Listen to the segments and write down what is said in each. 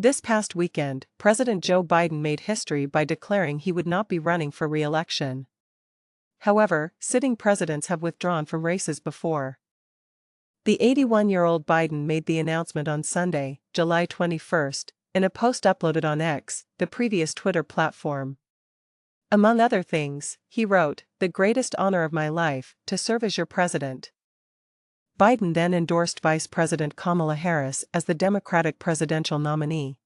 This past weekend, President Joe Biden made history by declaring he would not be running for re-election. However, sitting presidents have withdrawn from races before. The 81-year-old Biden made the announcement on Sunday, July 21, in a post uploaded on X, the previous Twitter platform. Among other things, he wrote, "The greatest honor of my life, to serve as your president." Biden then endorsed Vice President Kamala Harris as the Democratic presidential nominee.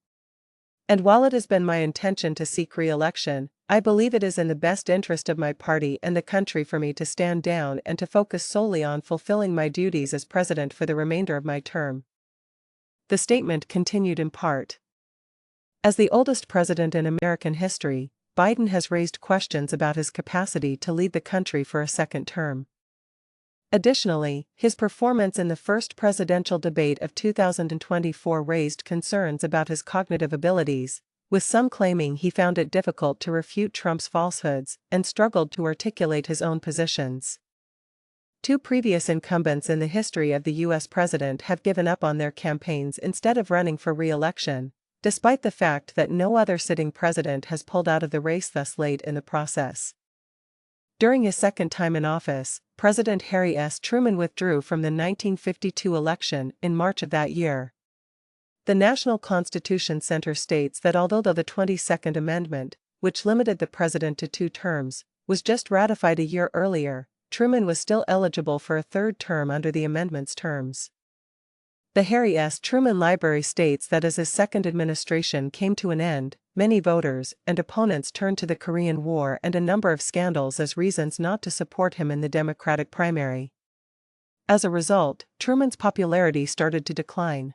"And while it has been my intention to seek re-election, I believe it is in the best interest of my party and the country for me to stand down and to focus solely on fulfilling my duties as president for the remainder of my term." The statement continued in part. As the oldest president in American history, Biden has raised questions about his capacity to lead the country for a second term. Additionally, his performance in the first presidential debate of 2024 raised concerns about his cognitive abilities, with some claiming he found it difficult to refute Trump's falsehoods and struggled to articulate his own positions. Two previous incumbents in the history of the U.S. president have given up on their campaigns instead of running for re-election, despite the fact that no other sitting president has pulled out of the race thus late in the process. During his second time in office, President Harry S. Truman withdrew from the 1952 election in March of that year. The National Constitution Center states that although the 22nd Amendment, which limited the president to 2 terms, was just ratified a year earlier, Truman was still eligible for a third term under the amendment's terms. The Harry S. Truman Library states that as his second administration came to an end, many voters and opponents turned to the Korean War and a number of scandals as reasons not to support him in the Democratic primary. As a result, Truman's popularity started to decline.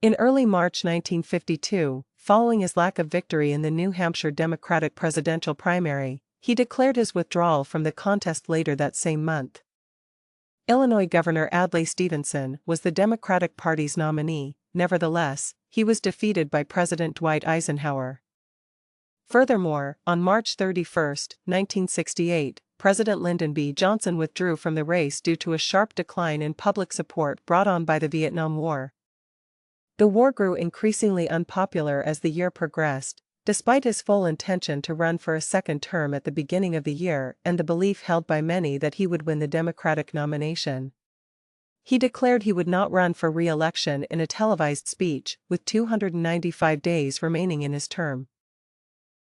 In early March 1952, following his lack of victory in the New Hampshire Democratic presidential primary, he declared his withdrawal from the contest later that same month. Illinois Governor Adlai Stevenson was the Democratic Party's nominee. Nevertheless, he was defeated by President Dwight Eisenhower. Furthermore, on March 31, 1968, President Lyndon B. Johnson withdrew from the race due to a sharp decline in public support brought on by the Vietnam War. The war grew increasingly unpopular as the year progressed, despite his full intention to run for a second term at the beginning of the year and the belief held by many that he would win the Democratic nomination. He declared he would not run for re-election in a televised speech, with 295 days remaining in his term.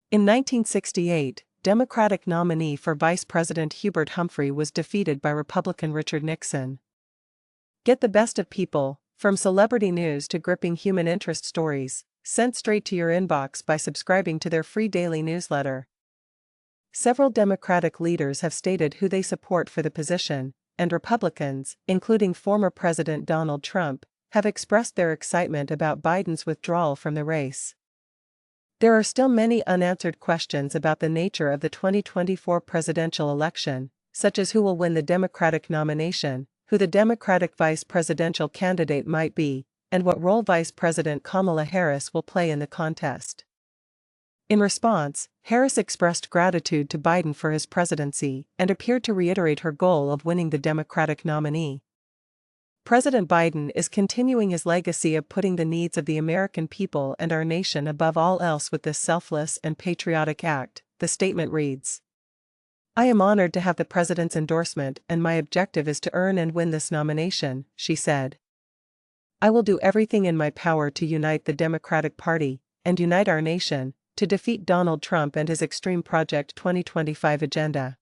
In 1968, Democratic nominee for Vice President Hubert Humphrey was defeated by Republican Richard Nixon. Get the best of people, from celebrity news to gripping human interest stories, sent straight to your inbox by subscribing to their free daily newsletter. Several Democratic leaders have stated who they support for the position, and Republicans, including former President Donald Trump, have expressed their excitement about Biden's withdrawal from the race. There are still many unanswered questions about the nature of the 2024 presidential election, such as who will win the Democratic nomination, who the Democratic vice presidential candidate might be, and what role Vice President Kamala Harris will play in the contest. In response, Harris expressed gratitude to Biden for his presidency and appeared to reiterate her goal of winning the Democratic nominee. President Biden is continuing his legacy of putting the needs of the American people and our nation above all else with this selfless and patriotic act, the statement reads. "I am honored to have the president's endorsement and my objective is to earn and win this nomination," she said. "I will do everything in my power to unite the Democratic Party and unite our nation, to defeat Donald Trump and his Extreme Project 2025 agenda."